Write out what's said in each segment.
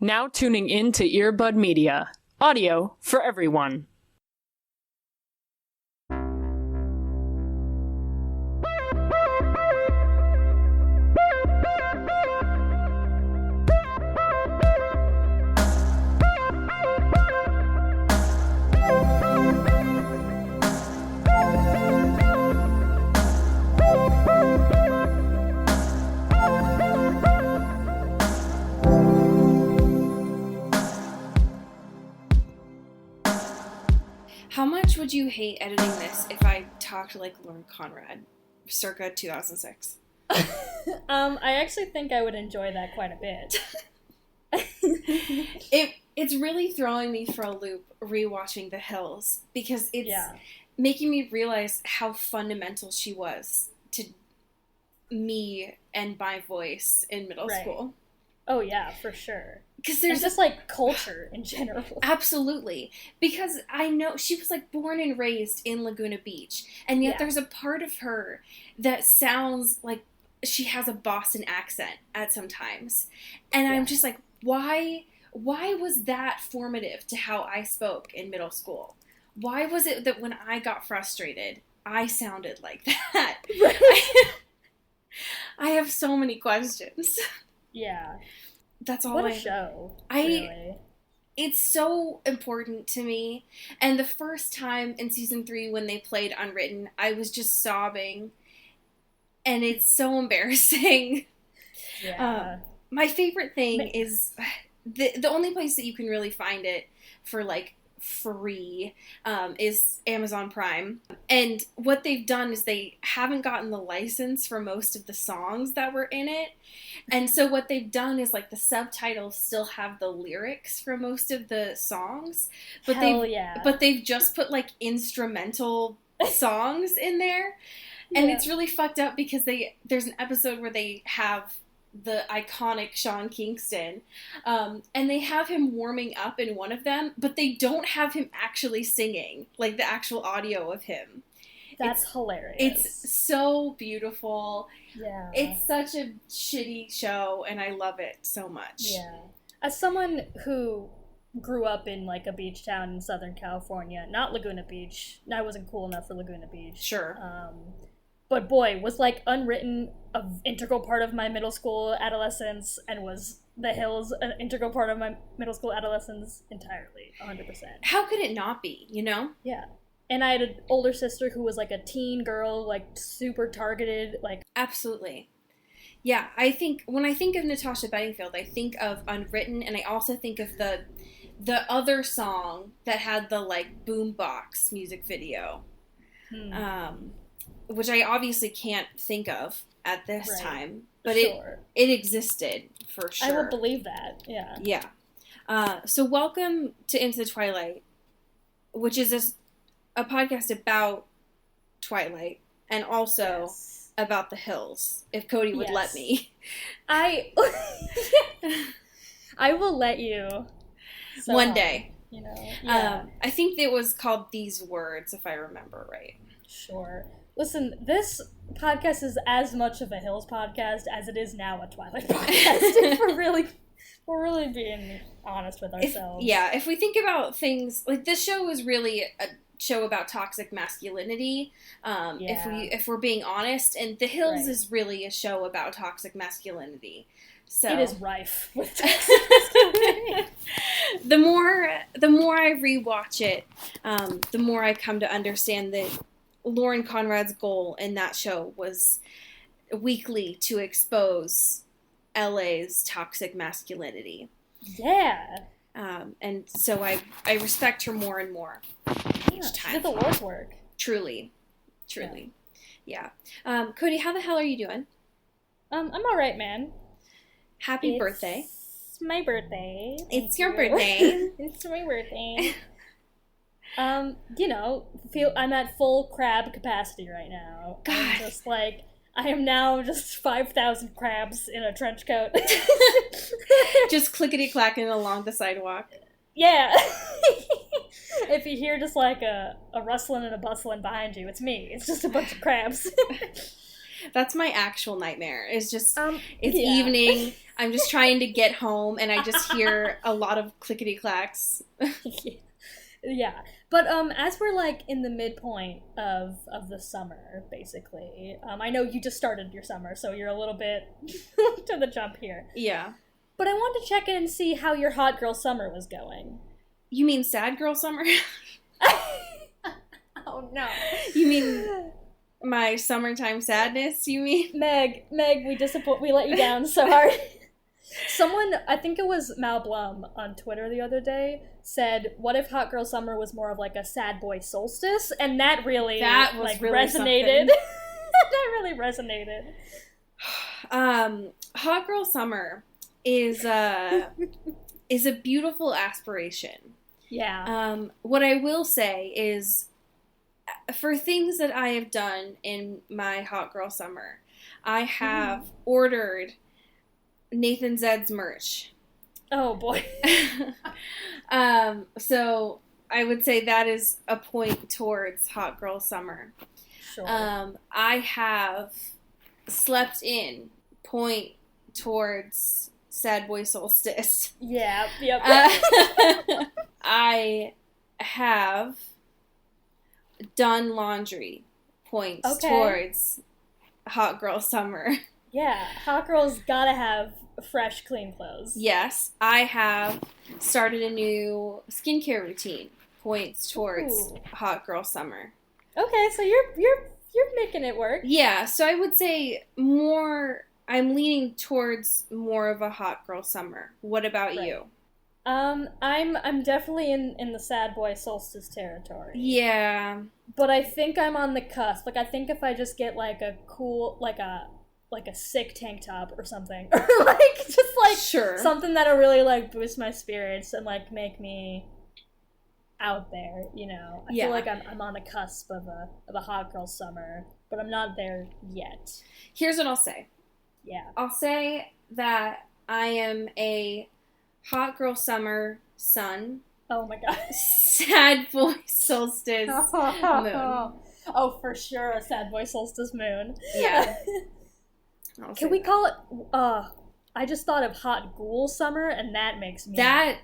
Now tuning in to Earbud Media. Audio for everyone. How much would you hate editing this if I talked like Lauren Conrad, circa 2006? I actually think I would enjoy that quite a bit. It's really throwing me for a loop rewatching The Hills because it's making me realize how fundamental she was to me and my voice in middle school. Oh yeah, for sure. Because there's just like culture in general. Absolutely. Because I know she was like born and raised in Laguna Beach, and yet there's a part of her that sounds like she has a Boston accent at some times. And I'm just like, why was that formative to how I spoke in middle school? Why was it that when I got frustrated, I sounded like that? Right. I have so many questions. Yeah. That's all. What a show. Really. It's so important to me. And the first time in season 3 when they played Unwritten, I was just sobbing. And it's so embarrassing. Yeah. My favorite thing is the only place that you can really find it for like free is Amazon Prime. And what they've done is they haven't gotten the license for most of the songs that were in it. And so what they've done is like the subtitles still have the lyrics for most of the songs, but they've just put like instrumental songs in there. And it's really fucked up because there's an episode where they have the iconic Sean Kingston, and they have him warming up in one of them, but they don't have him actually singing, like the actual audio of him. That's hilarious. It's so beautiful. Yeah. It's such a shitty show, and I love it so much. Yeah. As someone who grew up in like a beach town in Southern California, not Laguna Beach, I wasn't cool enough for Laguna Beach. Sure. But boy, was like Unwritten an integral part of my middle school adolescence, and was The Hills an integral part of my middle school adolescence entirely, 100%. How could it not be, you know? Yeah. And I had an older sister who was like a teen girl, like super targeted, like... Absolutely. Yeah, I think, when I think of Natasha Bedingfield, I think of Unwritten, and I also think of the other song that had the like boombox music video. Which I obviously can't think of at this time, but it existed for sure. I will believe that, yeah. Yeah. So welcome to Into the Twilight, which is a podcast about Twilight, and also about The Hills, if Cody would let me. I will let you. One day. You know? Yeah. I think it was called These Words, if I remember right. Sure. Listen, this podcast is as much of a Hills podcast as it is now a Twilight podcast. If we're really being honest with ourselves. If we think about things like this show is really a show about toxic masculinity. If we're being honest, and The Hills is really a show about toxic masculinity. So it is rife with toxic masculinity. The more I rewatch it, the more I come to understand that Lauren Conrad's goal in that show was weekly to expose LA's toxic masculinity. Yeah. And so I respect her more and more each time. She did the Lord's work. Truly. Yeah. Cody, how the hell are you doing? I'm all right, man. Happy birthday. It's my birthday. It's your birthday. It's my birthday. I'm at full crab capacity right now. God. I'm just like, I am now just 5,000 crabs in a trench coat. Just clickety-clacking along the sidewalk. Yeah. If you hear just like a rustling and a bustling behind you, it's me. It's just a bunch of crabs. That's my actual nightmare. It's just it's Yeah. evening. I'm just trying to get home, and I just hear a lot of clickety clacks. Yeah, but as we're like in the midpoint of the summer, basically, I know you just started your summer, so you're a little bit to the jump here. Yeah. But I wanted to check in and see how your hot girl summer was going. You mean sad girl summer? Oh no! You mean my summertime sadness? You mean? Meg, we let you down so hard. Someone, I think it was Mal Blum on Twitter the other day, said, "What if hot girl summer was more of like a sad boy solstice?" And that was like really resonated. That really resonated. Hot girl summer is a beautiful aspiration. Yeah. What I will say is, for things that I have done in my hot girl summer, I have ordered Nathan Zed's merch. Oh boy. So I would say that is a point towards hot girl summer. Sure. I have slept in, point towards sad boy solstice. Yeah. Yep. I have done laundry, points Okay. towards hot girl summer. Yeah. Hot girls gotta have fresh, clean clothes. Yes, I have started a new skincare routine, points towards Ooh. hot girl summer. Okay, so you're making it work. Yeah, so I would say I'm leaning towards more of a hot girl summer. What about Right. you? I'm definitely in the sad boy solstice territory. Yeah. But I think I'm on the cusp. Like I think if I just get like a cool like a sick tank top or something, or like just like Sure. something that'll really like boost my spirits and like make me out there, you know. I Yeah. feel like I'm on the cusp of a hot girl summer, but I'm not there yet. Here's what I'll say. Yeah. I'll say that I am a hot girl summer sun, Oh my god. sad boy solstice moon. Oh, for sure, a sad boy solstice moon. Yeah. I'll say Can we that. call it? I just thought of hot ghoul summer, and that makes me That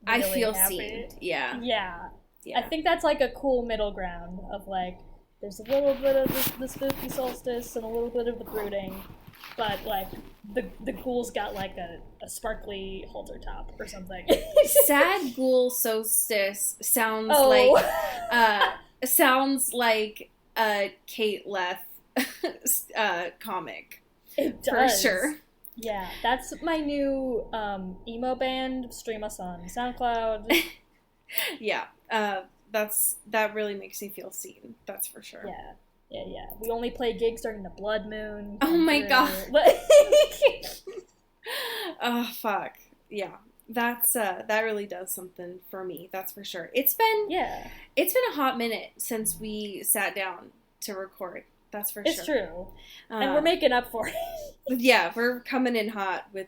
I really feel happy. seen. Yeah. Yeah. Yeah. I think that's like a cool middle ground of like, there's a little bit of the spooky solstice and a little bit of the brooding, but like the ghoul's got like a sparkly halter top or something. Sad ghoul solstice sounds Oh. sounds like a Kate Leth comic. It For does. sure. Yeah, that's my new emo band. Stream us on SoundCloud. Yeah. That really makes me feel seen. That's for sure. Yeah. We only play gigs during the blood moon. Oh my God. Oh fuck. Yeah. That's that really does something for me. That's for sure. It's been a hot minute since we sat down to record. That's for sure. It's true. And we're making up for it. Yeah, we're coming in hot with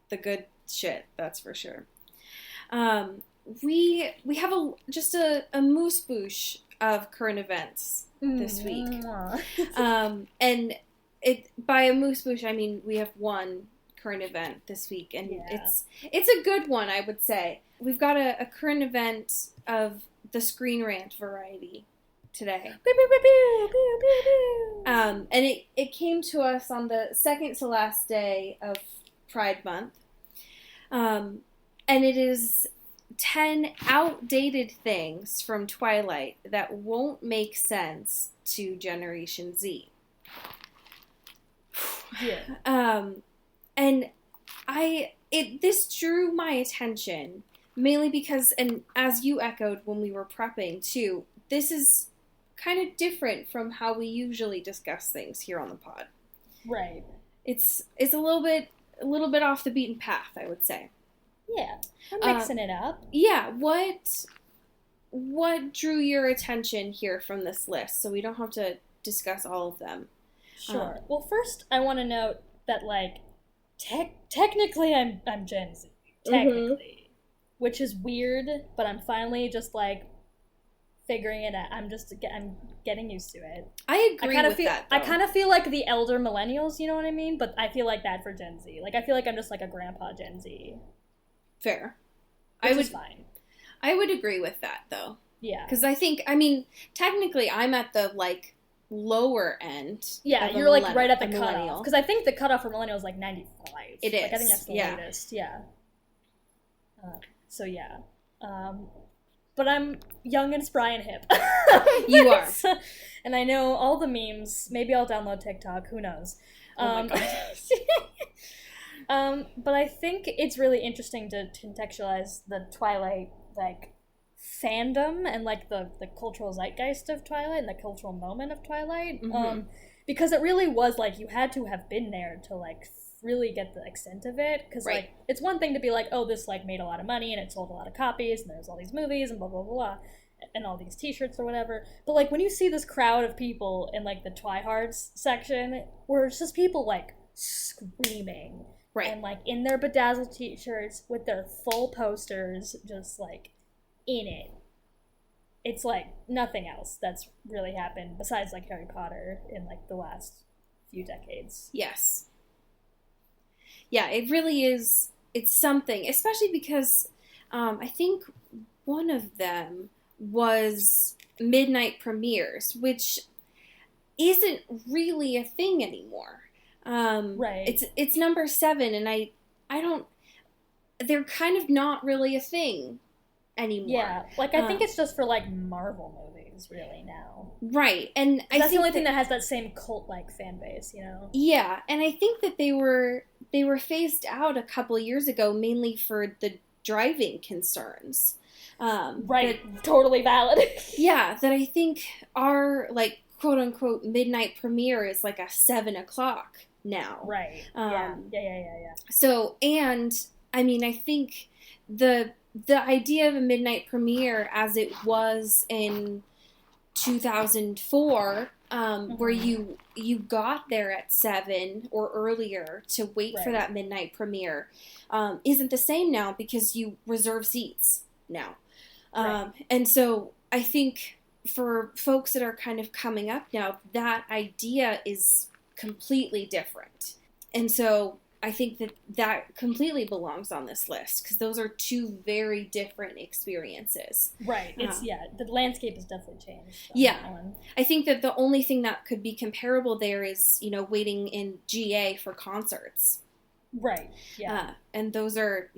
the good shit. That's for sure. We have just a moose boosh of current events this week. And by a moose boosh I mean we have one current event this week, and it's a good one, I would say. We've got a current event of the Screen Rant variety today. And it came to us on the second to last day of Pride Month. And it is 10 outdated things from Twilight that won't make sense to Generation Z. Yeah. And this drew my attention mainly because, and as you echoed when we were prepping too, this is kind of different from how we usually discuss things here on the pod. Right. It's a little bit off the beaten path, I would say. Yeah. We're mixing it up. Yeah, what drew your attention here from this list, so we don't have to discuss all of them? Sure. Well, first I want to note that like technically I'm Gen Z. Technically. Which is weird, but I'm finally just like figuring it out. I'm getting used to it. I agree with feel, that, though. I kind of feel like the elder millennials, you know what I mean? But I feel like that for Gen Z. Like, I feel like I'm just like a grandpa Gen Z. Fair. Which is fine. I would agree with that, though. Yeah. Because I think, I mean, technically I'm at the, like, lower end. Yeah, you're, like, right at the cutoff. Because I think the cutoff for millennials is, like, 95. It is. Like, I think that's the latest. Yeah. So, yeah. But I'm young and spry and hip. You are. And I know all the memes. Maybe I'll download TikTok. Who knows? Oh my God. But I think it's really interesting to contextualize the Twilight, like, fandom and, like, the cultural zeitgeist of Twilight and the cultural moment of Twilight. Mm-hmm. Because it really was, like, you had to have been there to, like, really get the extent of it. Because, right. like, it's one thing to be like, oh, this, like, made a lot of money and it sold a lot of copies and there's all these movies and blah, blah, blah, blah, and all these t-shirts or whatever. But, like, when you see this crowd of people in, like, the Twihards section, where it's just people, like, screaming. Right. And, like, in their bedazzled t-shirts with their full posters just, like, in it. It's, like, nothing else that's really happened besides, like, Harry Potter in, like, the last few decades. Yes. Yeah, it really is. It's something, especially because I think one of them was midnight premieres, which isn't really a thing anymore. Right. It's number 7, and I don't. They're kind of not really a thing anymore. Yeah, like I think it's just for like Marvel movies, really now. Right, and I that's think the only thing that has that same cult-like fan base, you know. Yeah, and I think that they were phased out a couple of years ago, mainly for the driving concerns. Right, totally valid. Yeah, that I think our like quote unquote midnight premiere is like a 7 o'clock now. Right. Yeah. So, and I mean, I think the idea of a midnight premiere as it was in 2004, where you got there at 7 or earlier to wait for that midnight premiere, isn't the same now because you reserve seats now. And so I think for folks that are kind of coming up now, that idea is completely different. And so I think that completely belongs on this list because those are two very different experiences. Right. It's the landscape has definitely changed. Yeah. I think that the only thing that could be comparable there is, waiting in GA for concerts. Right. Yeah. And those are,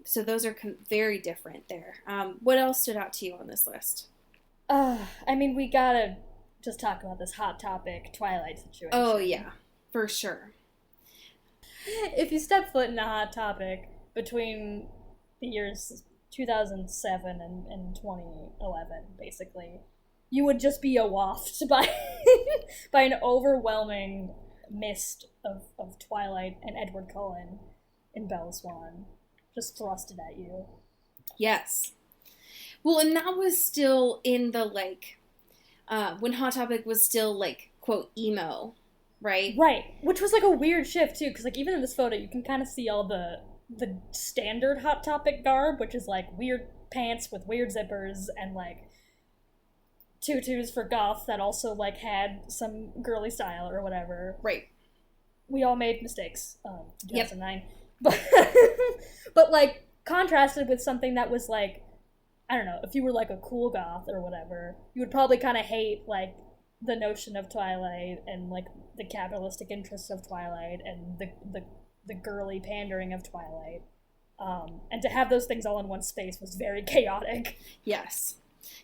so those are very different there. What else stood out to you on this list? I mean, we gotta just talk about this Hot Topic Twilight situation. Oh, yeah. For sure. If you step foot in a Hot Topic between the years 2007 and 2011, basically, you would just be wafted by by an overwhelming mist of Twilight and Edward Cullen in Bella Swan just thrusted at you. Yes. Well, and that was still in the, like, when Hot Topic was still, like, quote, emo, right? Right. Which was, like, a weird shift, too, because, like, even in this photo, you can kind of see all the standard Hot Topic garb, which is, like, weird pants with weird zippers and, like, tutus for goth that also, like, had some girly style or whatever. Right. We all made mistakes, 2009. Yep. But, like, contrasted with something that was, like, I don't know, if you were, like, a cool goth or whatever, you would probably kind of hate, like, the notion of Twilight and, like, the capitalistic interests of Twilight and the girly pandering of Twilight. And to have those things all in one space was very chaotic. Yes.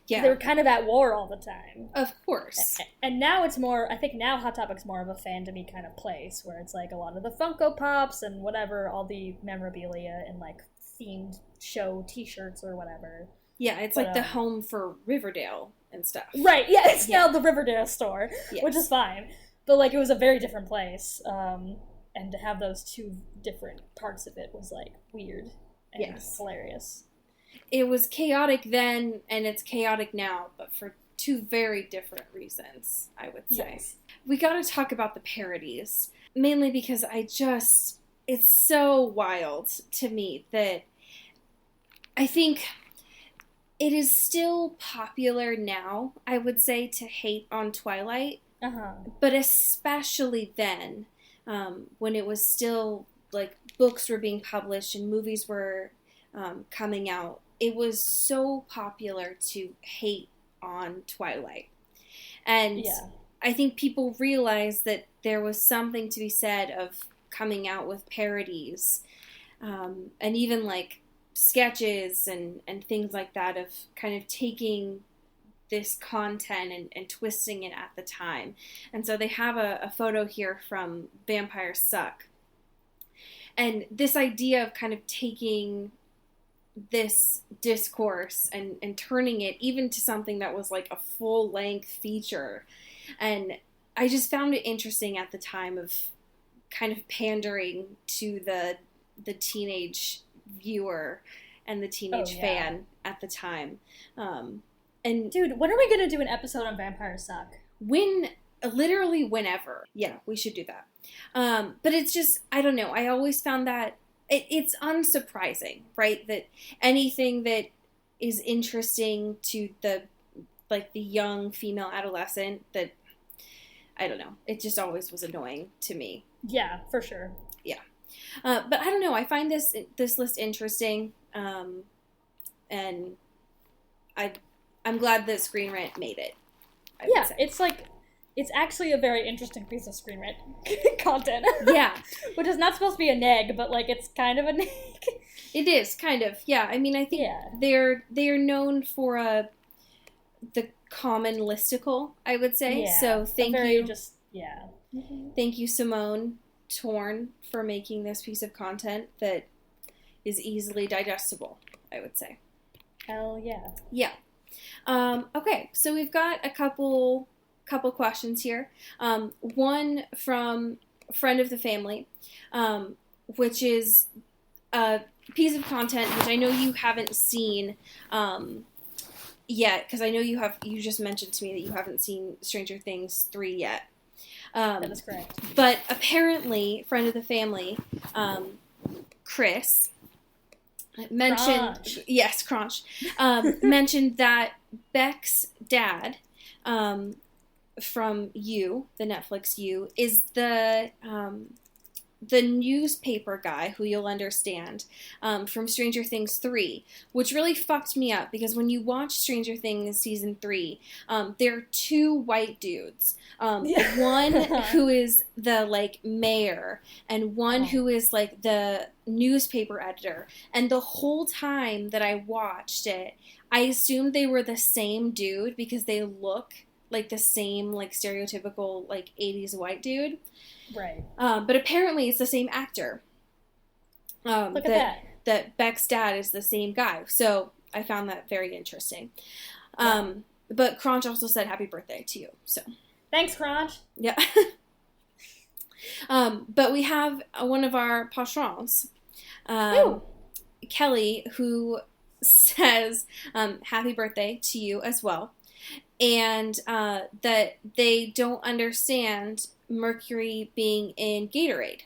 Yeah. They were kind of at war all the time. Of course. And now it's more, I think now Hot Topic's more of a fandom-y kind of place, where it's, like, a lot of the Funko Pops and whatever, all the memorabilia and, like, themed show t-shirts or whatever. Yeah, it's like the home for Riverdale and stuff. Right, yeah, it's now the Riverdale store, which is fine. But, like, it was a very different place. And to have those two different parts of it was, like, weird and hilarious. It was chaotic then, and it's chaotic now, but for two very different reasons, I would say. Yes. We gotta talk about the parodies, mainly because it's so wild to me that I think it is still popular now, I would say, to hate on Twilight, but especially then, when it was still, like, books were being published and movies were coming out, it was so popular to hate on Twilight. And I think people realized that there was something to be said of coming out with parodies, and even, like, sketches and things like that, of kind of taking this content and twisting it at the time. And so they have a photo here from Vampires Suck. And this idea of kind of taking this discourse and turning it even to something that was like a full-length feature. And I just found it interesting at the time of kind of pandering to the teenage viewer and the teenage fan at the time. And dude, when are we gonna do an episode on Vampires Suck? Literally whenever. Yeah, we should do that. But it's just, I don't know, I always found that it's unsurprising, right? That anything that is interesting to the young female adolescent, that, I don't know, it just always was annoying to me. Yeah, for sure. Yeah. But I don't know, I find this list interesting, and I'm glad that Screen Rant made it. Yeah, it's actually a very interesting piece of Screen Rant content. Yeah. Which is not supposed to be a neg, but, like, it's kind of a neg. It is, kind of. Yeah, I mean, I think they're known for the common listicle, I would say. Yeah, so thank you. Thank you, Simone Torn, for making this piece of content that is easily digestible, I would say. Hell yeah. Yeah. Okay, so we've got a couple questions here. One from a friend of the family, which is a piece of content which I know you haven't seen yet, because I know you just mentioned to me that you haven't seen Stranger Things 3 yet. That is correct. But apparently, friend of the family, Chris, mentioned, Crunch, mentioned that Beck's dad, from You, the Netflix You, is the newspaper guy who you'll understand, from Stranger Things 3, which really fucked me up, because when you watch Stranger Things Season 3, there are two white dudes. One who is the, like, mayor, and one who is, like, the newspaper editor. And the whole time that I watched it, I assumed they were the same dude, because they look like the same, like, stereotypical, like, 80s white dude. Right. But apparently it's the same actor. Look at that. That Beck's dad is the same guy. So I found that very interesting. But Crunch also said happy birthday to you. So thanks, Crunch. yeah. But we have one of our patrons, Kelly, who says happy birthday to you as well. And that they don't understand Mercury being in Gatorade.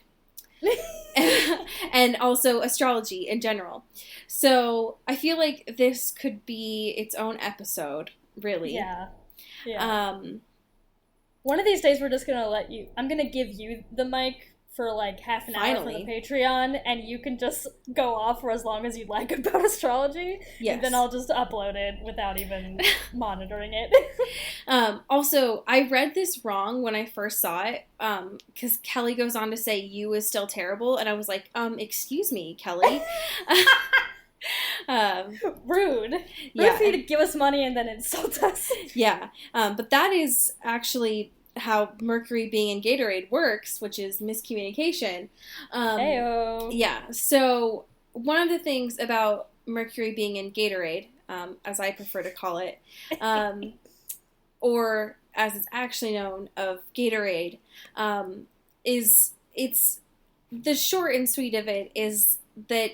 And also astrology in general. So I feel like this could be its own episode, really. Yeah. One of these days we're just gonna I'm gonna give you the mic for like half an hour for the Patreon, and you can just go off for as long as you'd like about astrology. Yes. And then I'll just upload it without even monitoring it. Also, I read this wrong when I first saw it, because Kelly goes on to say you is still terrible, and I was like, excuse me, Kelly. Rude. Yeah. Rude for you to give us money and then insult us. Yeah. But that is actually how Mercury being in Gatorade works, which is miscommunication. Heyo. Yeah. So one of the things about Mercury being in Gatorade, as I prefer to call it, or as it's actually known of Gatorade, is it's the short and sweet of it is that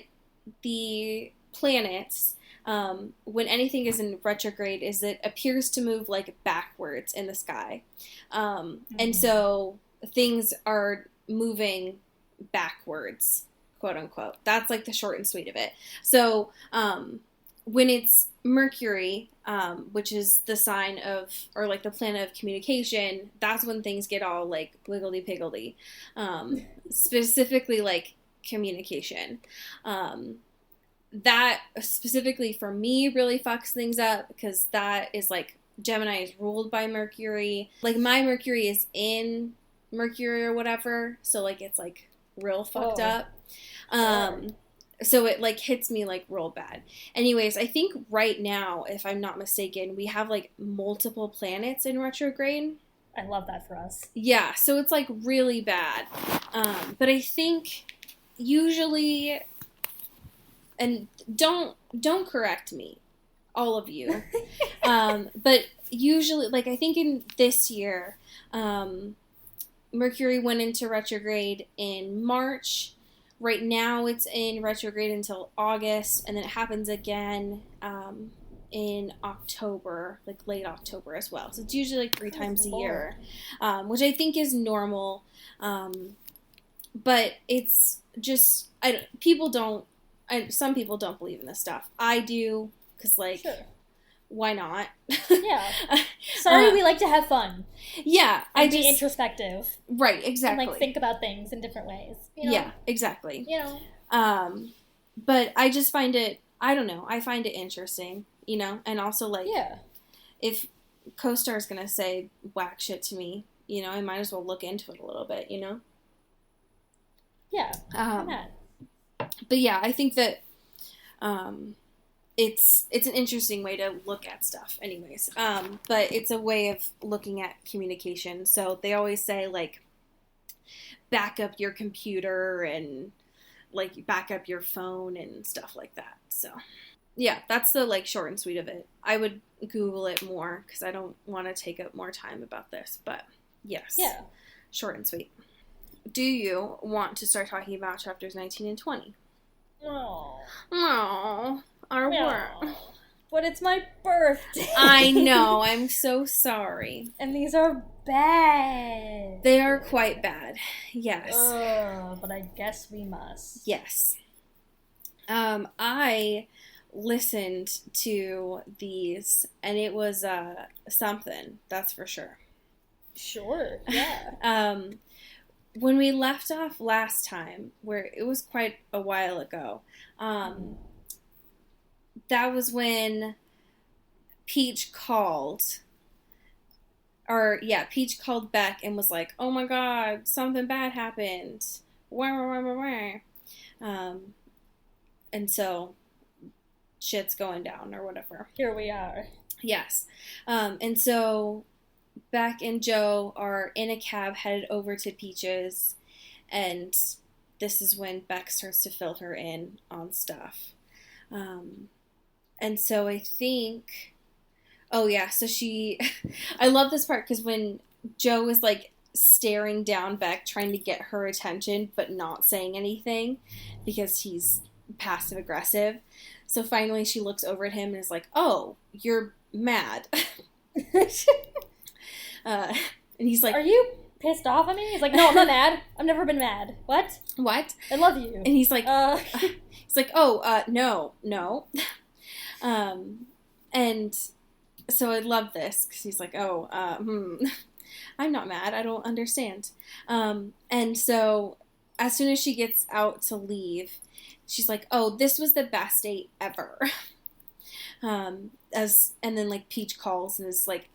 the planets, when anything is in retrograde, is it appears to move like backwards in the sky. And so things are moving backwards, quote unquote. That's like the short and sweet of it. So when it's Mercury, which is the sign of, or like the planet of communication, that's when things get all like wiggledy piggledy. Specifically like communication. That specifically for me really fucks things up because that is like Gemini is ruled by Mercury. Like my Mercury is in Mercury or whatever, so like it's like real fucked up. So it like hits me like real bad. Anyways, I think right now, if I'm not mistaken, we have like multiple planets in retrograde. I love that for us. Yeah, so it's like really bad. But I think usually, and don't correct me, all of you. But usually, like I think in this year, Mercury went into retrograde in March. Right now it's in retrograde until August, and then it happens again in October, like late October as well. So it's usually like 3 times a year, which I think is normal. But it's just, some people don't believe in this stuff. I do, because like, sure. Why not? Yeah. Sorry, we like to have fun. Yeah. And be introspective. Right, exactly. And like think about things in different ways. You know? Yeah, exactly. You know. But I just find it, I don't know, I find it interesting, you know? And also like, yeah, if CoStar's gonna say whack shit to me, you know, I might as well look into it a little bit, you know? Yeah. Why not? But yeah, I think that, it's an interesting way to look at stuff anyways. But it's a way of looking at communication. So they always say like back up your computer and like back up your phone and stuff like that. So yeah, that's the like short and sweet of it. I would Google it more because I don't want to take up more time about this, but yes. Yeah. Short and sweet. Do you want to start talking about chapters 19 and 20? Oh. Our work. But it's my birthday. I know. I'm so sorry. And these are bad. They are quite bad. Yes. But I guess we must. Yes. I listened to these, and it was something. That's for sure. Sure. Yeah. When we left off last time, where it was quite a while ago, that was when Peach called Beck and was like, oh my god, something bad happened. And so shit's going down or whatever. Here we are. Yes. And so Beck and Joe are in a cab headed over to Peach's, and this is when Beck starts to fill her in on stuff. And so I think, so I love this part because when Joe is like staring down Beck, trying to get her attention, but not saying anything because he's passive aggressive. So finally she looks over at him and is like, oh, you're mad. And he's like, are you pissed off at me? He's like, no, I'm not mad. I've never been mad. What? I love you. And he's like, no. And so I love this because he's like, I'm not mad. I don't understand. And so as soon as she gets out to leave, she's like, oh, this was the best date ever. And then like Peach calls and is like,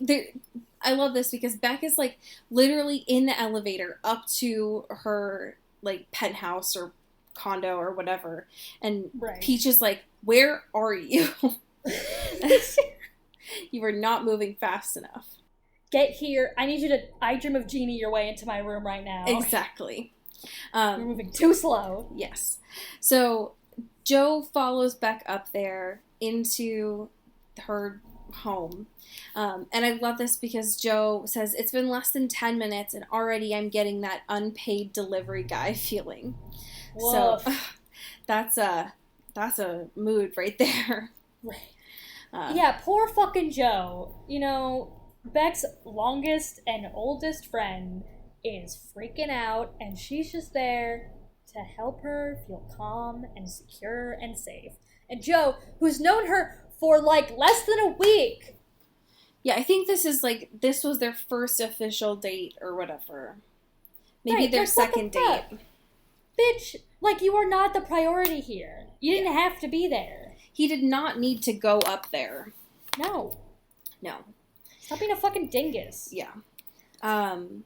I love this because Beck is like literally in the elevator up to her like penthouse or condo or whatever, and right. Peach is like, where are you? You are not moving fast enough. Get here. I need you to I Dream of Jeannie your way into my room right now. Exactly. You're moving too slow. Yes. So Joe follows Beck up there into her home. And I love this because Joe says, it's been less than 10 minutes and already I'm getting that unpaid delivery guy feeling. Woof. So that's a mood right there. Right. Yeah, poor fucking Joe. You know, Beck's longest and oldest friend is freaking out, and she's just there to help her feel calm and secure and safe. And Joe, who's known her for, like, less than a week. Yeah, I think this was their first official date or whatever. Maybe Right, their like, what the second date. fuck? Bitch, like, you are not the priority here. You didn't have to be there. He did not need to go up there. No. No. Stop being a fucking dingus. Yeah. And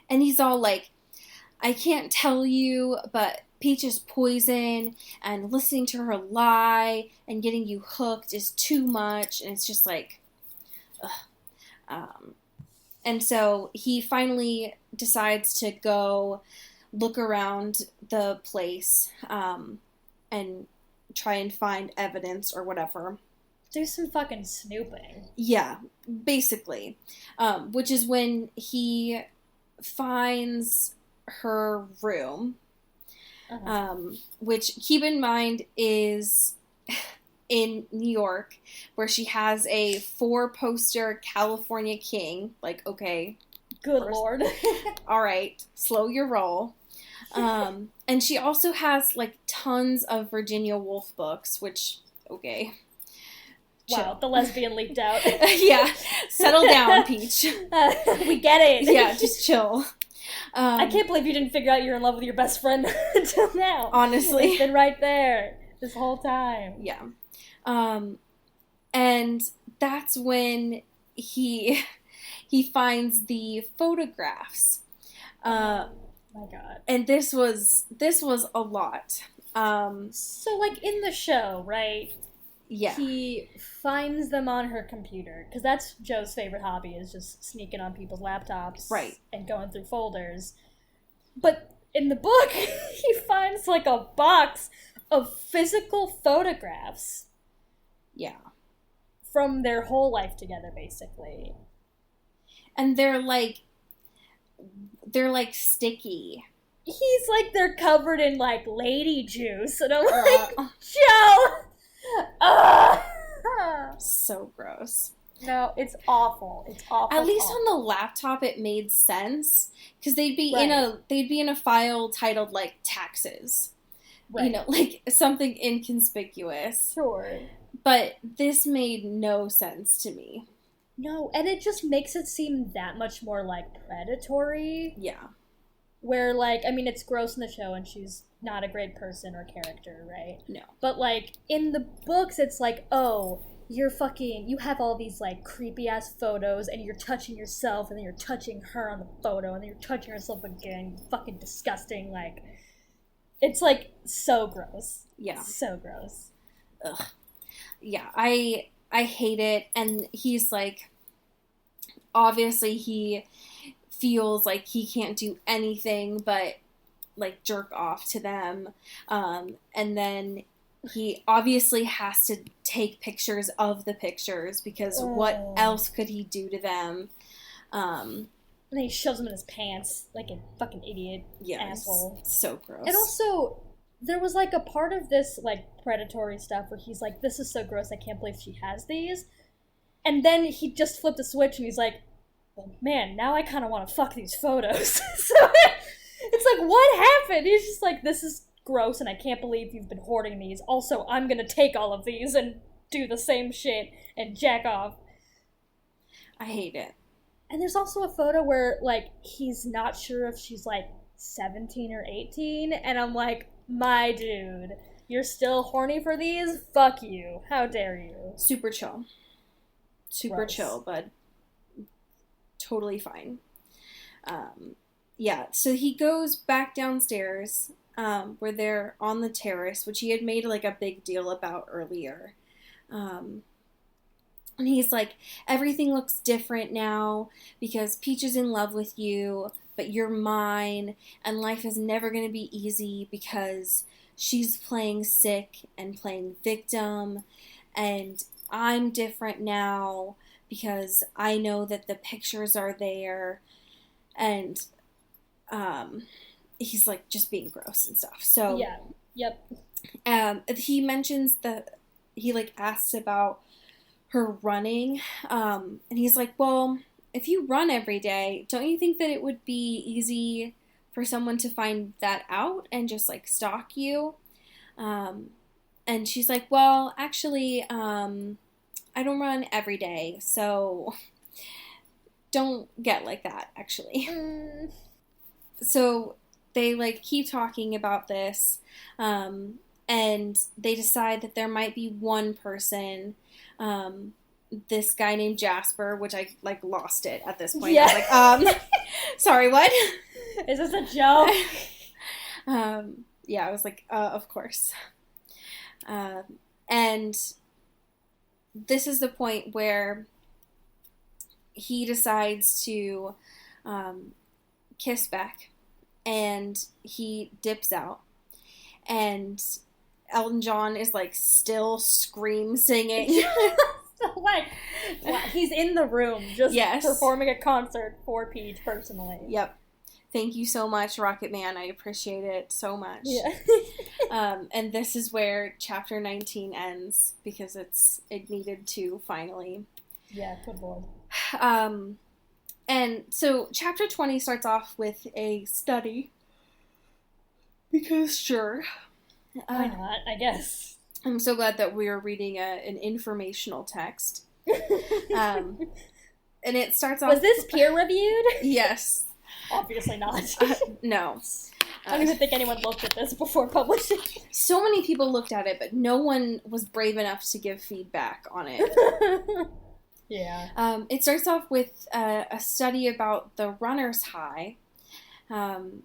he's all like, I can't tell you, but Peach is poison, and listening to her lie and getting you hooked is too much, and it's just like, ugh. And so he finally decides to go look around the place, and try and find evidence or whatever. Do some fucking snooping. Yeah, basically. Which is when he finds her room, which, keep in mind, is in New York, where she has a 4-poster California king. Like, okay. Good lord. All right, slow your roll. And she also has, like, tons of Virginia Woolf books, which, okay. Wow, Chill. the lesbian leaked out. Yeah, settle down, Peach. We get it. Yeah, just chill. I can't believe you didn't figure out you're in love with your best friend until now. Honestly. It's been right there this whole time. Yeah. And that's when he finds the photographs. My god. And this was a lot. So, like, in the show, right? Yeah. He finds them on her computer, because that's Joe's favorite hobby, is just sneaking on people's laptops. Right. And going through folders. But in the book, he finds, like, a box of physical photographs. Yeah. From their whole life together, basically. And they're like sticky. He's like, they're covered in, like, lady juice. And I'm like, Joe! So gross. No, it's awful. It's awful. At least awful. on the laptop it made sense, because they'd be Right. in a file titled, like, taxes. Right. You know, like something inconspicuous. Sure. But this made no sense to me. No, and it just makes it seem that much more, like, predatory. Yeah. Where, like, I mean, it's gross in the show, and she's not a great person or character, right? No. But, like, in the books, it's like, oh, you have all these, like, creepy-ass photos, and you're touching yourself, and then you're touching her on the photo, and then you're touching yourself again, you fucking disgusting, like, it's, like, so gross. Yeah. So gross. Ugh. Yeah, I hate it, and he's, like, obviously he feels like he can't do anything but, like, jerk off to them, and then he obviously has to take pictures of the pictures, because what else could he do to them? And then he shoves them in his pants like a fucking idiot. Yeah, asshole. So gross. And also, there was, like, a part of this, like, predatory stuff where he's like, this is so gross, I can't believe she has these. And then he just flipped a switch and he's like, well, man, now I kind of want to fuck these photos. So it's like, what happened? He's just like, this is gross and I can't believe you've been hoarding these. Also, I'm gonna take all of these and do the same shit and jack off. I hate it. And there's also a photo where, like, he's not sure if she's, like, 17 or 18, and I'm like, my dude, you're still horny for these? Fuck you. How dare you? Super chill. Super Gross. chill, but totally fine. Yeah, so he goes back downstairs, where they're on the terrace, which he had made, like, a big deal about earlier. And he's like, everything looks different now because Peach is in love with you, but you're mine, and life is never going to be easy because she's playing sick and playing victim, and I'm different now because I know that the pictures are there, and he's, like, just being gross and stuff. So Yeah. Yep. he mentions that he, like, asks about her running, and he's like, well, if you run every day, don't you think that it would be easy for someone to find that out and just, like, stalk you? And And she's like, well, actually, I don't run every day, so don't get like that, actually. So they, like, keep talking about this, and they decide that there might be one person, this guy named Jasper, which I, like, lost it at this point. Yeah. I was like, sorry, what? Is this a joke? Yeah, I was like, of course. And this is the point where he decides to kiss Beck, and he dips out, and Elton John is, like, still scream singing. Like, he's in the room just Yes. performing a concert for Peach personally. Yep. Thank you so much, Rocket Man. I appreciate it so much. Yeah. And this is where chapter 19 ends, because it needed to finally. Yeah, good lord. And so chapter 20 starts off with a study. Because sure. Why not, I guess. I'm so glad that we are reading an informational text. And it starts off... Was this peer reviewed? Yes. Obviously not. No. I don't even think anyone looked at this before publishing. So many people looked at it, but no one was brave enough to give feedback on it. Yeah. It starts off with a study about the runner's high, and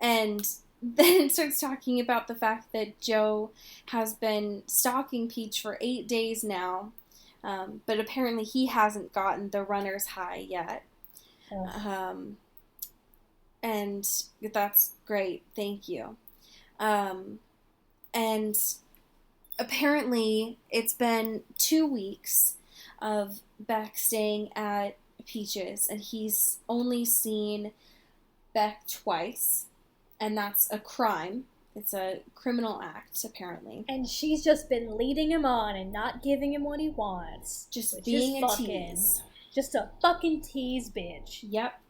then it starts talking about the fact that Joe has been stalking Peach for 8 days now, but apparently he hasn't gotten the runner's high yet. And that's great, thank you. And apparently it's been 2 weeks of Beck staying at Peach's, and he's only seen Beck twice, and that's a crime. It's a criminal act, apparently. And she's just been leading him on and not giving him what he wants. Just being a tease. Just a fucking tease, bitch. Yep.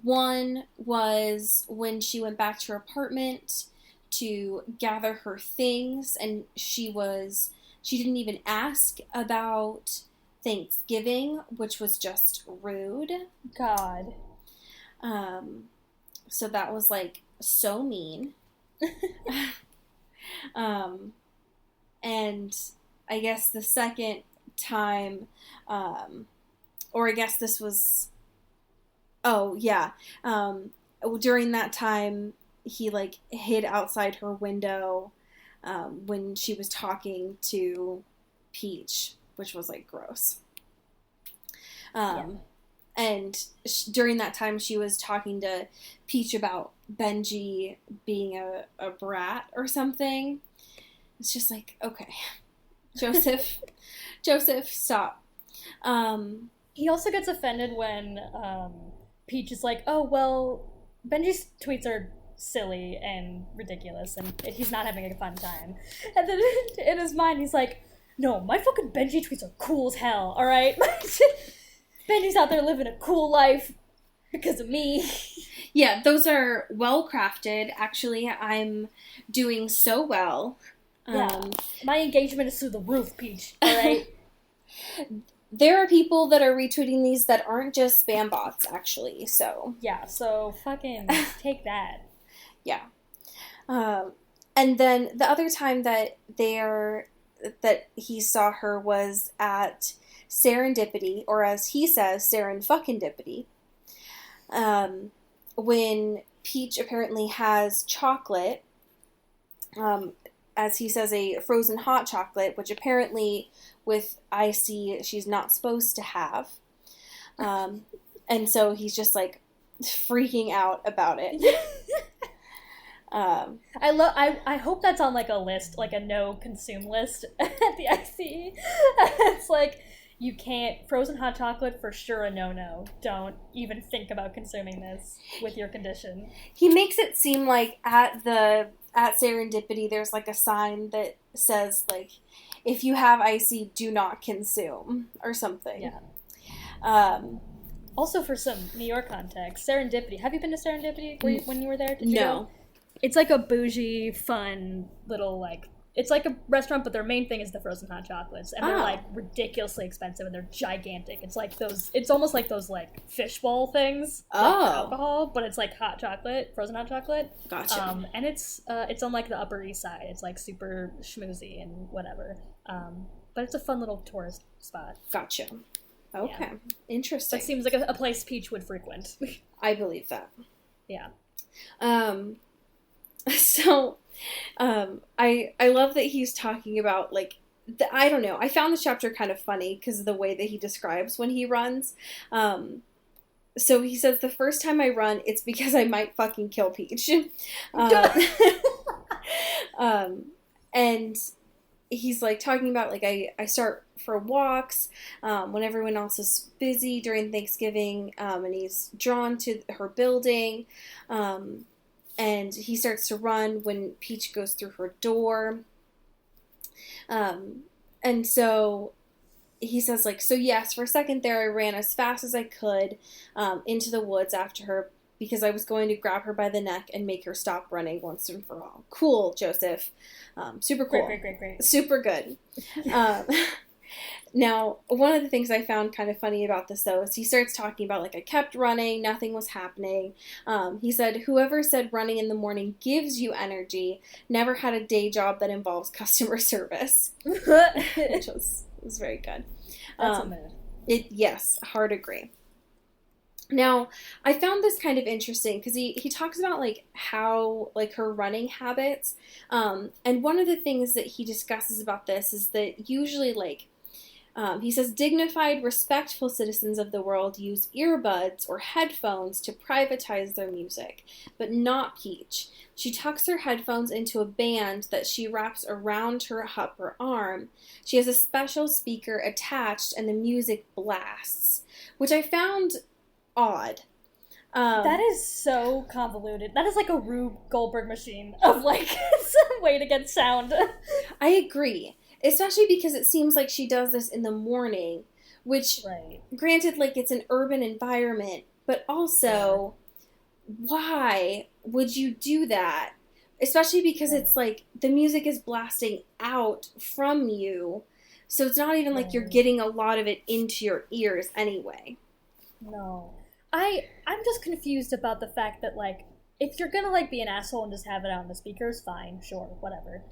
One was when she went back to her apartment to gather her things, and she didn't even ask about Thanksgiving, which was just rude. God. So that was, like, so mean. And I guess the second time, or I guess this was, oh, yeah. During that time, he, like, hid outside her window when she was talking to Peach, which was, like, gross. Yeah. And during that time, she was talking to Peach about Benji being a brat or something. It's just like, okay, Joseph, stop. He also gets offended when Peach is like, oh, well, Benji's tweets are silly and ridiculous, and he's not having a fun time. And then in his mind, he's like, no, my fucking Benji tweets are cool as hell, alright? Benji's out there living a cool life because of me. Yeah, those are well crafted. Actually, I'm doing so well. Yeah, my engagement is through the roof, Peach, alright? There are people that are retweeting these that aren't just spam bots, actually, so. Yeah, so fucking take that. Yeah. And then the other time that he saw her was at Serendipity, or as he says, Seren-fucking-dipity, when Peach apparently has chocolate, as he says, a frozen hot chocolate, which apparently with Icy she's not supposed to have. And so he's just, like, freaking out about it. I hope that's on, like, a list, like a no consume list at the IC. It's like, you can't, frozen hot chocolate, for sure a no-no. Don't even think about consuming this with your condition. He makes it seem like at Serendipity there's, like, a sign that says, like, if you have Icy, do not consume, or something. Yeah. Also, for some New York context, Serendipity. Have you been to Serendipity when you were there? Did you No. go? It's like a bougie, fun little, like, it's like a restaurant, but their main thing is the frozen hot chocolates, and they're Oh. like ridiculously expensive, and they're gigantic. It's like those. It's almost like those like fishbowl things. Like, for Oh. alcohol, but it's like hot chocolate, frozen hot chocolate. Gotcha. And it's on like the Upper East Side. It's like super schmoozy and whatever. But it's a fun little tourist spot. Gotcha. Okay. Yeah. Interesting. That seems like a place Peach would frequent. I believe that. Yeah. So, I love that he's talking about, like, I don't know. I found this chapter kind of funny because of the way that he describes when he runs. So he says, the first time I run, it's because I might fucking kill Peach. And he's, like, talking about, like, I start for walks when everyone else is busy during Thanksgiving, and he's drawn to her building. And he starts to run when Peach goes through her door. And so he says, like, so yes, for a second there, I ran as fast as I could into the woods after her because I was going to grab her by the neck and make her stop running once and for all. Cool, Joseph. Super cool. Great. Super good. Now, one of the things I found kind of funny about this, though, is he starts talking about, like, I kept running, nothing was happening. He said, whoever said running in the morning gives you energy never had a day job that involves customer service. Which was very good. That's a mood. Yes, hard agree. Now, I found this kind of interesting because he talks about, like, how, like, her running habits. And one of the things that he discusses about this is that usually, like, he says, dignified, respectful citizens of the world use earbuds or headphones to privatize their music, but not Peach. She tucks her headphones into a band that she wraps around her upper arm. She has a special speaker attached, and the music blasts, which I found odd. That is so convoluted. That is like a Rube Goldberg machine of, like, some way to get sound. I agree. Especially because it seems like she does this in the morning, which, Right. granted, like, it's an urban environment, but also, why would you do that? Especially because it's, like, the music is blasting out from you, so it's not even like you're getting a lot of it into your ears anyway. No. I'm just confused about the fact that, like, if you're gonna, like, be an asshole and just have it on the speakers, fine, sure, whatever.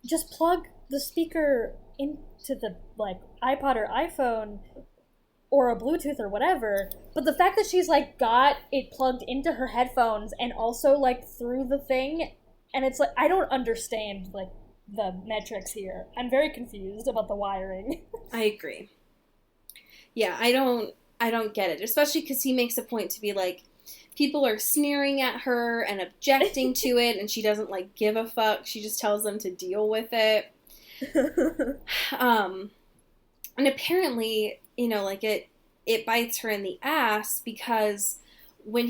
Just plug the speaker into the, like, iPod or iPhone or a Bluetooth or whatever, but the fact that she's, like, got it plugged into her headphones and also, like, through the thing, and it's like, I don't understand, like, the metrics here. I'm very confused about the wiring. I agree. Yeah, I don't get it, especially because he makes a point to be like, people are sneering at her and objecting to it, and she doesn't, like, give a fuck. She just tells them to deal with it. And apparently, you know, like, it bites her in the ass because when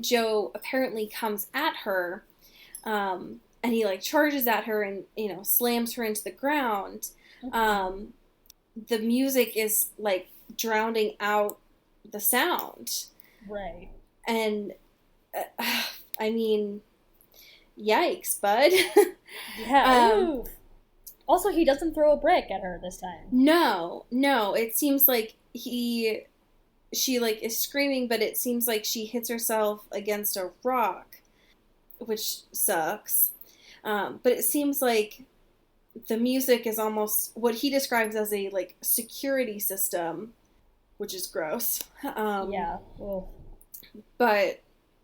Joe apparently comes at her, and he, like, charges at her and, you know, slams her into the ground, the music is, like, drowning out the sound. Right. And, I mean, yikes, bud. Yeah. Ooh. Also, he doesn't throw a brick at her this time. No. It seems like she, like, is screaming, but it seems like she hits herself against a rock, which sucks. But it seems like the music is almost what he describes as a, like, security system, which is gross. Yeah. Well. But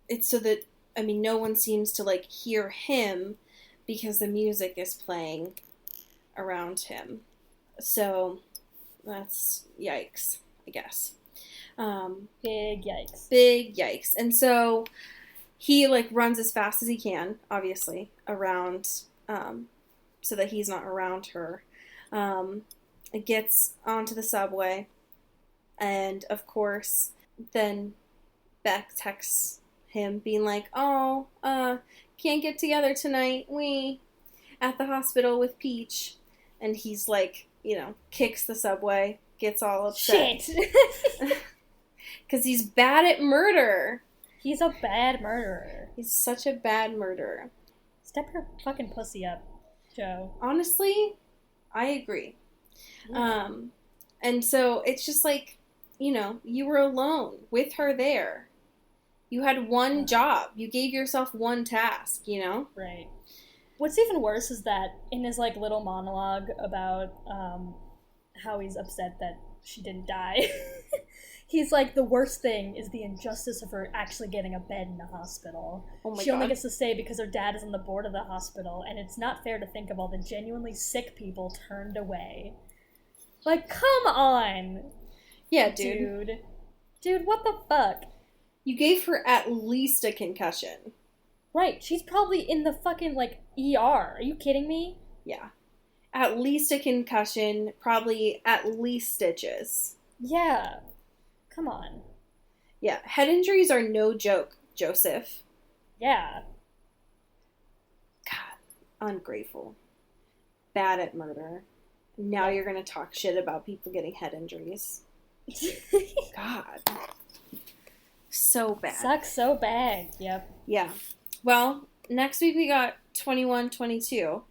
it's so that, I mean, no one seems to, like, hear him because the music is playing around him. So that's yikes, I guess. Big yikes. Big yikes. And so he, like, runs as fast as he can, obviously, around, so that he's not around her. It gets onto the subway. And, of course, then Beck texts him being like, oh, can't get together tonight, at the hospital with Peach. And he's like, you know, kicks the subway, gets all upset. Shit! Because he's bad at murder. He's a bad murderer. He's such a bad murderer. Step her fucking pussy up. Joe. Honestly, I agree. Yeah. And so it's just like, you were alone with her there. You had one job. You gave yourself one task, Right. What's even worse is that in his like little monologue about how he's upset that she didn't die, he's like, the worst thing is the injustice of her actually getting a bed in the hospital. Oh my She only God. gets to stay because her dad is on the board of the hospital, and it's not fair to think of all the genuinely sick people turned away. Like, come on, Yeah, dude. Dude, what the fuck? You gave her at least a concussion. Right, she's probably in the fucking, like, ER. Are you kidding me? Yeah. At least a concussion, probably at least stitches. Yeah. Come on. Yeah, head injuries are no joke, Joseph. Yeah. God, ungrateful. Bad at murder. Now you're gonna talk shit about people getting head injuries. God. So bad. Sucks so bad. Yep. Yeah. Well, next week we got 21-22.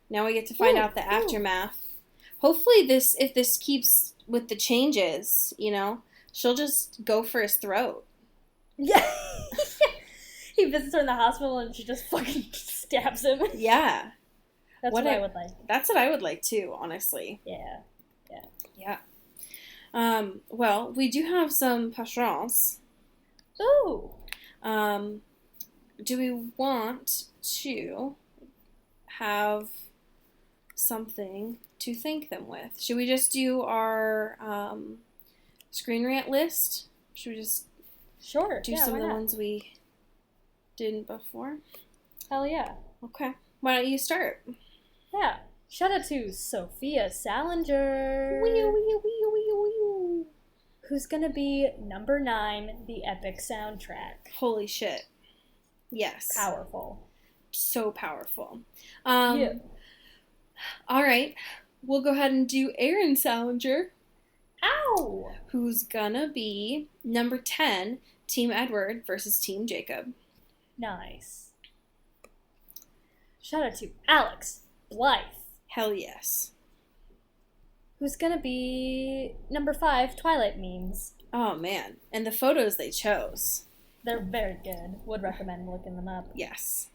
Now we get to find out the aftermath. Hopefully if this keeps with the changes, she'll just go for his throat. Yeah. He visits her in the hospital and she just fucking stabs him. Yeah. That's what I would like. That's what I would like too, honestly. Yeah. Yeah. Well, we do have some patrons. Ooh. Do we want to have something to thank them with? Should we just do our Screen Rant list? Should we just Sure. do yeah, some why of the not? ones we didn't before? Hell yeah. Okay. Why don't you start? Yeah. Shout out to Sophia Salinger. Who's gonna be number 9, the epic soundtrack. Holy shit. Yes. Powerful. So powerful. Yeah. All right. We'll go ahead and do Aaron Salinger, Ow! who's gonna be number 10, Team Edward versus Team Jacob. Nice. Shout out to Alex Blythe, Hell yes. who's gonna be number 5, Twilight memes. Oh man. And the photos they chose. They're very good. Would recommend looking them up. Yes.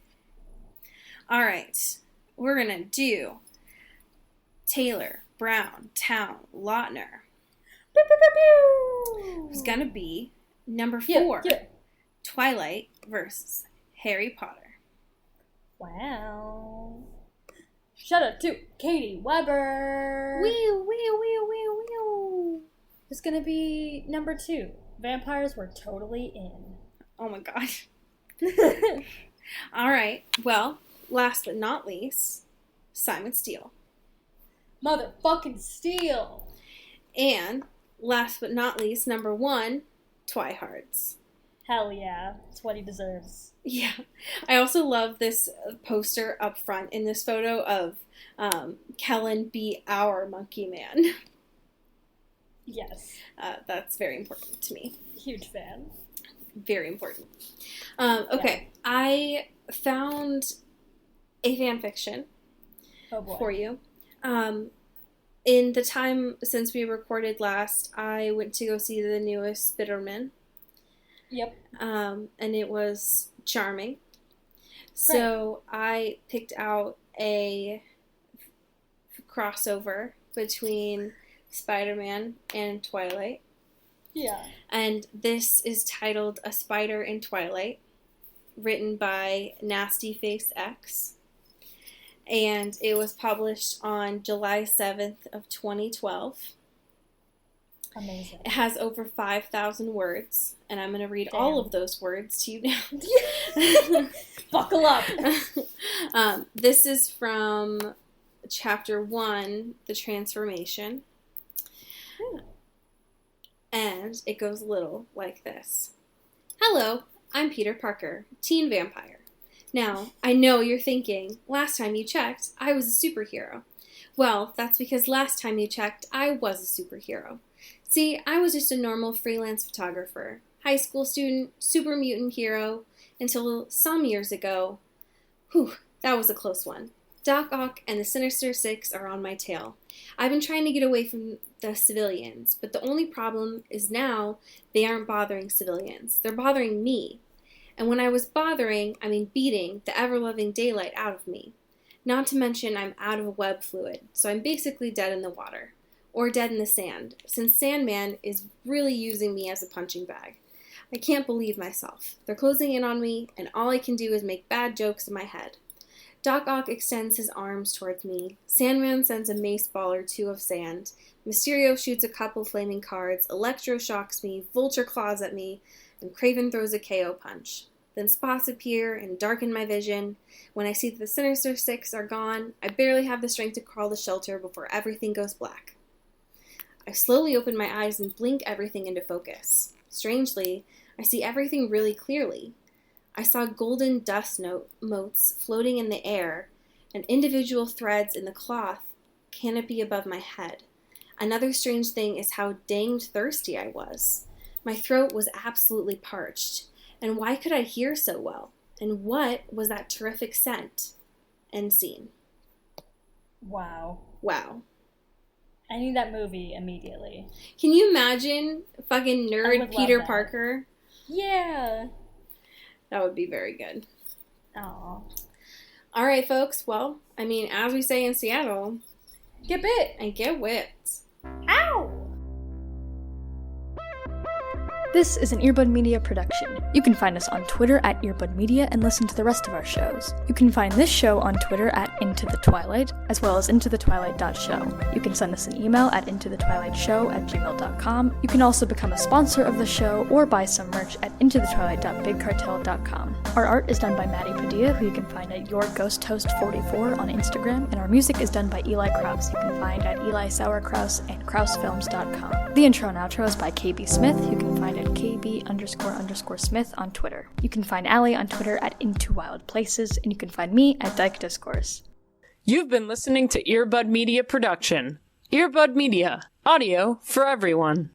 All right. We're gonna do Taylor, Brown, Town, Lautner, Pew, pew, pew, pew. who's gonna be number 4, Yeah. Twilight versus Harry Potter. Wow. Shout out to Katie Weber. Who's gonna be number 2? Vampires were totally in. Oh my god. All right. Well, last but not least, Simon Steele. Motherfucking Steel. And last but not least, number 1, Twihards. Hell yeah. It's what he deserves. Yeah. I also love this poster up front in this photo of Kellen be our monkey man. Yes. That's very important to me. Huge fan. Very important. Okay. I found a fan fiction Oh boy. for you. In the time since we recorded last, I went to go see the newest Spider-Man. Yep. And it was charming. So I picked out a crossover between Spider-Man and Twilight. Yeah. And this is titled A Spider in Twilight, written by Nasty Face X. And it was published on July 7th of 2012. Amazing. It has over 5,000 words, and I'm going to read all of those words to you now. Buckle up. This is from chapter 1, The Transformation. And it goes a little like this. Hello, I'm Peter Parker, teen vampire. Now, I know you're thinking, last time you checked, I was a superhero. Well, that's because last time you checked, I was a superhero. See, I was just a normal freelance photographer, high school student, super mutant hero, until some years ago. Whew, that was a close one. Doc Ock and the Sinister Six are on my tail. I've been trying to get away from the civilians, but the only problem is now they aren't bothering civilians. They're bothering me. And when I was bothering, I mean beating the ever-loving daylight out of me. Not to mention I'm out of web fluid, so I'm basically dead in the water. Or dead in the sand, since Sandman is really using me as a punching bag. I can't believe myself. They're closing in on me, and all I can do is make bad jokes in my head. Doc Ock extends his arms towards me. Sandman sends a mace ball or two of sand. Mysterio shoots a couple flaming cards. Electro shocks me. Vulture claws at me. And Kraven throws a KO punch. Then spots appear and darken my vision. When I see that the Sinister Six are gone, I barely have the strength to crawl the shelter before everything goes black. I slowly open my eyes and blink everything into focus. Strangely, I see everything really clearly. I saw golden dust motes floating in the air, and individual threads in the cloth canopy above my head. Another strange thing is how danged thirsty I was. My throat was absolutely parched. And why could I hear so well? And what was that terrific scent? End scene. Wow. Wow. I need that movie immediately. Can you imagine fucking nerd Peter Parker? Yeah. That would be very good. Aw. All right, folks. Well, I mean, as we say in Seattle, get bit and get whipped. Ow! This is an Earbud Media production. You can find us on Twitter at Earbud Media and listen to the rest of our shows. You can find this show on Twitter at Into the Twilight, as well as intothetwilight.show. You can send us an email at intothetwilightshow@gmail.com. You can also become a sponsor of the show or buy some merch at intothetwilight.bigcartel.com. Our art is done by Maddie Padilla, who you can find at YourGhostHost44 on Instagram, and our music is done by Eli Krause, you can find at Eli Sauerkraus and KrauseFilms.com. The intro and outro is by KB Smith, who you can find at KB__Smith on Twitter. You can find Allie on Twitter at Into Wild Places, and you can find me at Dyke Discourse. You've been listening to Earbud Media Production. Earbud Media. Audio for everyone.